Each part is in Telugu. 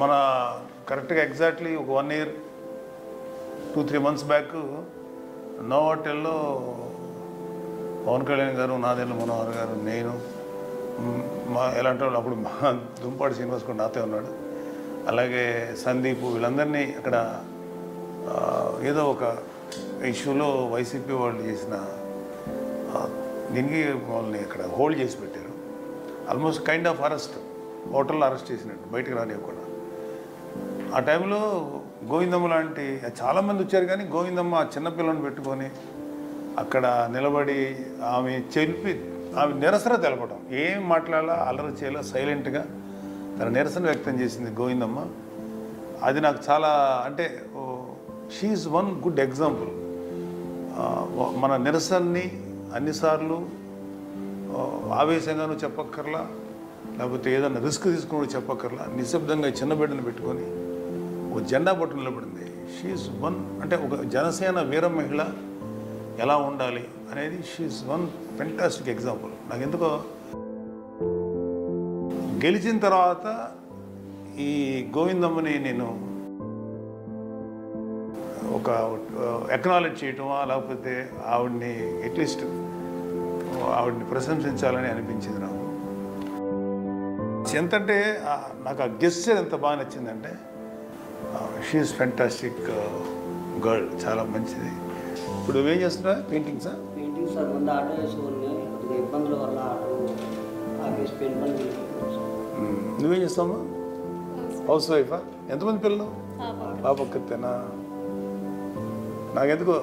మన కరెక్ట్గా ఎగ్జాక్ట్లీ ఒక 1 year 2-3 months బ్యాక్ నోవాటెల్లో పవన్ కళ్యాణ్ గారు, నాదెండ్ల మనోహర్ గారు, నేను ఎలాంటి వాళ్ళు అప్పుడు మా దుంపాడు శ్రీనివాస్ కూడా నాతో ఉన్నాడు, అలాగే సందీప్, వీళ్ళందరినీ అక్కడ ఏదో ఒక ఇష్యూలో వైసీపీ వాళ్ళు చేసిన దీనికి వాళ్ళని అక్కడ హోల్డ్ చేసి పెట్టారు. ఆల్మోస్ట్ కైండ్ ఆఫ్ అరెస్ట్, హోటల్లో అరెస్ట్ చేసినట్టు, బయటకు రానివ్వకుండా. ఆ టైంలో గోవిందమ్మ లాంటి చాలామంది వచ్చారు, కానీ గోవిందమ్మ ఆ చిన్నపిల్లని పెట్టుకొని అక్కడ నిలబడి ఆమె నిరసన తెలపడం, ఏం మాట్లాడాలా, అల్లరి చేయాలా, సైలెంట్గా తన నిరసన వ్యక్తం చేసింది గోవిందమ్మ. అది నాకు చాలా, అంటే షీఈస్ వన్ గుడ్ ఎగ్జాంపుల్. మన నిరసనని అన్నిసార్లు ఆవేశంగానూ చెప్పక్కర్లా, లేకపోతే ఏదైనా రిస్క్ తీసుకుని చెప్పక్కర్లా, నిశ్శబ్దంగా చిన్న బిడ్డను పెట్టుకొని ఒక జెండా పట్టు నిలబడింది. షీఈస్ వన్, అంటే ఒక జనసేన వీర మహిళ ఎలా ఉండాలి అనేది షీఈస్ వన్ ఫెంటాస్టిక్ ఎగ్జాంపుల్. నాకు ఎందుకో గెలిచిన తర్వాత ఈ గోవిందమ్మని నేను ఒక ఎక్నాలెడ్జ్ చేయటమా, లేకపోతే ఆవిడ్ని అట్లీస్ట్ ఆవిడ్ని ప్రశంసించాలని అనిపించింది నాకు. ఎంతంటే నాకు ఆ గెస్చర్ ఎంత బాగా నచ్చిందంటే, షీఈస్ ఫెంటాస్టిక్ గర్ల్, చాలా మంచిది. ఇప్పుడు నువ్వేం చేస్తున్నా? పెయింటింగ్సా? పెయింటింగ్ సార్, ముందు ఆటో వేసుకుని ఇబ్బందుల వల్ల ఆటో ఆఫీస్ పెయింట్ పని. నువ్వేం చేస్తావా? హౌస్ వైఫా? ఎంతమంది పిల్లలు? పాప ఒక్కతేనా? నాకెందుకో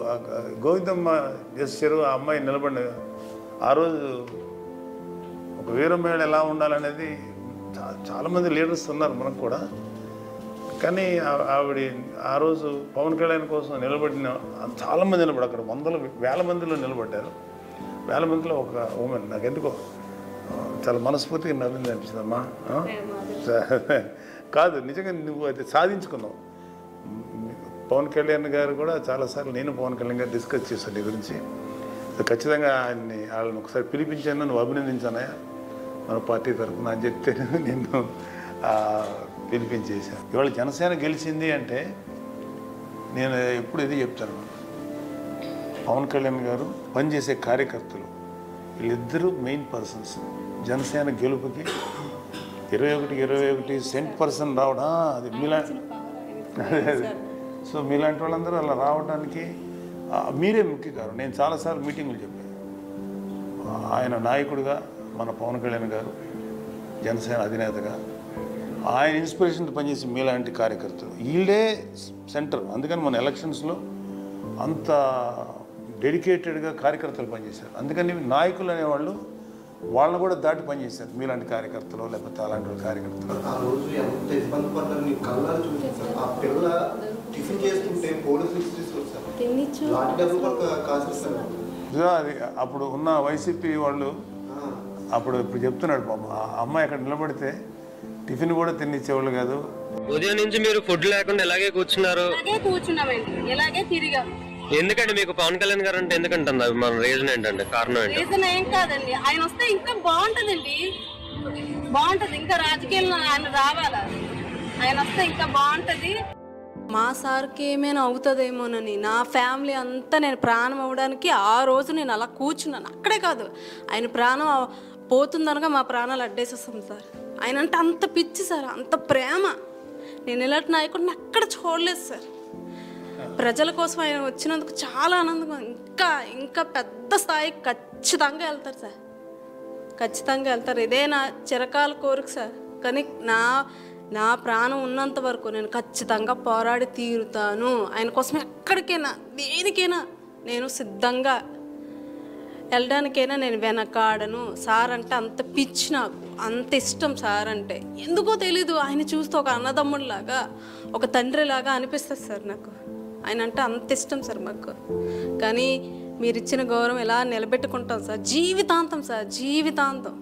గోవిందమ్మ గెస్చరు, ఆ అమ్మాయి నిలబడి ఆ రోజు ఒక వీరమేళ ఎలా ఉండాలనేది చాలామంది లీడర్స్ ఉన్నారు మనకు కూడా, కానీ ఆవిడ ఆ రోజు పవన్ కళ్యాణ్ కోసం నిలబడిన చాలామంది నిలబడి, అక్కడ వేల మందిలో నిలబడ్డారు. వేల మందిలో ఒక ఉమెన్ నాకెందుకో చాలా మనస్ఫూర్తిగా నవ్వింది అనిపిస్తుందమ్మా. కాదు, నిజంగా నువ్వు అయితే సాధించుకున్నావు. పవన్ కళ్యాణ్ గారు కూడా చాలాసార్లు నేను పవన్ కళ్యాణ్ గారు డిస్కస్ చేశాను నీ గురించి. ఖచ్చితంగా వాళ్ళని ఒకసారి పిలిపించాను, నువ్వు అభినందించానయా మన పార్టీ తరఫున అని చెప్తే నిన్ను పిలిపించేశాను. ఇవాళ జనసేన గెలిచింది అంటే నేను ఎప్పుడు ఇది చెప్తాను, పవన్ కళ్యాణ్ గారు పనిచేసే కార్యకర్తలు వీళ్ళిద్దరూ మెయిన్ పర్సన్స్. జనసేన గెలుపుకి 21 సెంట్ రావడం, అది అదే. సో మీలాంటి వాళ్ళందరూ అలా రావడానికి మీరే ముఖ్య కారణం. నేను చాలాసార్లు మీటింగులు చెప్పాను, ఆయన నాయకుడిగా మన పవన్ కళ్యాణ్ గారు జనసేన అధినేతగా ఆయన ఇన్స్పిరేషన్తో పనిచేసి మీలాంటి కార్యకర్తలు వీళ్ళే సెంటర్. అందుకని మన ఎలక్షన్స్లో అంత డెడికేటెడ్గా కార్యకర్తలు పనిచేశారు. అందుకని నాయకులు అనేవాళ్ళు వాళ్ళని కూడా దాటి పనిచేశారు, మీలాంటి కార్యకర్తలు లేకపోతే అలాంటి కార్యకర్తలు. ఆ రోజు ఎంత ఇబ్బంది పడ్డారు నీ కళ్ళారు చూపించారు. ఆ పిల్ల టిఫిన్ చేస్తుంటే పోలీసులు అది అప్పుడు ఉన్న వైసీపీ వాళ్ళు ఇప్పుడు చెప్తున్నాడు పాపం, ఆ అమ్మాయి అక్కడ నిలబడితే టిఫిన్ కూడా తినిచ్చేవాళ్ళు కాదు. ఉదయం నుంచి మీరు ఫుడ్ లేకుండా ఎలాగే కూర్చున్నారు? ఎందుకంటే మీకు పవన్ కళ్యాణ్ గారు అంటే ఎందుకంటుంది మన రీజన్ ఏంటంటే కారణం ఏంటి? రీజన్ ఏం కాదండి, ఆయన వస్తే ఇంకా బాగుంటదండి, బాగుంటది. ఇంకా రాజకీయాల్లో ఆయన రావాలా, ఆయన వస్తే ఇంకా బాగుంటది. మా సార్కి ఏమైనా అవుతుందేమోనని నా ఫ్యామిలీ అంతా నేను ప్రాణం అవ్వడానికి ఆ రోజు నేను అలా కూర్చున్నాను. అక్కడే కాదు, ఆయన ప్రాణం పోతుందనగా మా ప్రాణాలు అడ్డేసేస్తాం సార్. ఆయన అంటే అంత పిచ్చి సార్, అంత ప్రేమ. నేను ఇలాంటి నాయకుడిని అక్కడ చూడలేదు సార్. ప్రజల కోసం ఆయన వచ్చినందుకు చాలా ఆనందంగా, ఇంకా ఇంకా పెద్ద స్థాయికి ఖచ్చితంగా వెళ్తారు సార్, ఖచ్చితంగా వెళ్తారు. ఇదే నా చిరకాల కోరిక సార్. కానీ నా ప్రాణం ఉన్నంత వరకు నేను ఖచ్చితంగా పోరాడి తీరుతాను. ఆయన కోసం ఎక్కడికైనా దేనికైనా నేను సిద్ధంగా వెళ్ళడానికైనా నేను వెనకాడను. సార్ అంటే అంత పిచ్చి, నాకు అంత ఇష్టం సార్ అంటే. ఎందుకో తెలీదు, ఆయన చూస్తే ఒక అన్నదమ్ముడిలాగా, ఒక తండ్రిలాగా అనిపిస్తుంది సార్ నాకు. ఆయన అంటే అంత ఇష్టం సార్ మాకు. కానీ మీరు ఇచ్చిన గౌరవం ఎలా నిలబెట్టుకుంటాం సార్, జీవితాంతం సార్, జీవితాంతం.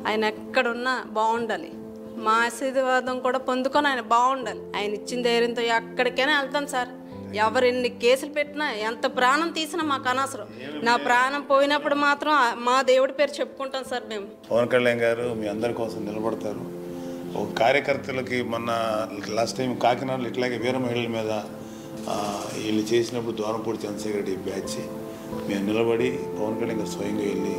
ఆయన ఎక్కడున్నా బాగుండాలి, మా ఆశీర్వాదం కూడా పొందుకొని ఆయన బాగుండాలి. ఆయన ఇచ్చిన ధైర్యంతో ఎక్కడికైనా వెళ్తాం సార్. ఎవరు ఎన్ని కేసులు పెట్టినా, ఎంత ప్రాణం తీసినా మాకు అనవసరం. నా ప్రాణం పోయినప్పుడు మాత్రం మా దేవుడి పేరు చెప్పుకుంటాం సార్ మేము. పవన్ కళ్యాణ్ గారు మీ అందరి కోసం నిలబడతారు. ఒక కార్యకర్తలకి మొన్న లాస్ట్ టైం కాకినాడలో ఇట్లాగే వీర మహిళల మీద వీళ్ళు చేసినప్పుడు దూరంపూడి చంద్రశేఖర్ రెడ్డి బ్యాచ్ మేము నిలబడి పవన్ కళ్యాణ్ గారు స్వయంగా వెళ్ళి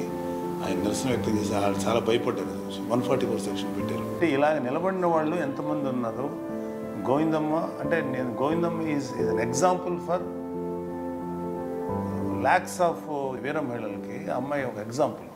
ఆయన నిరసన వ్యక్తం చేసి వాళ్ళు చాలా భయపడ్డారు. 144 సెక్షన్ పెట్టారు. అంటే ఇలాగ నిలబడిన వాళ్ళు ఎంతమంది ఉన్నారు? గోవిందమ్మ అంటే నేను Govindamma is an example for lakhs of వీర మహిళలకి. అమ్మాయి ఒక ఎగ్జాంపుల్.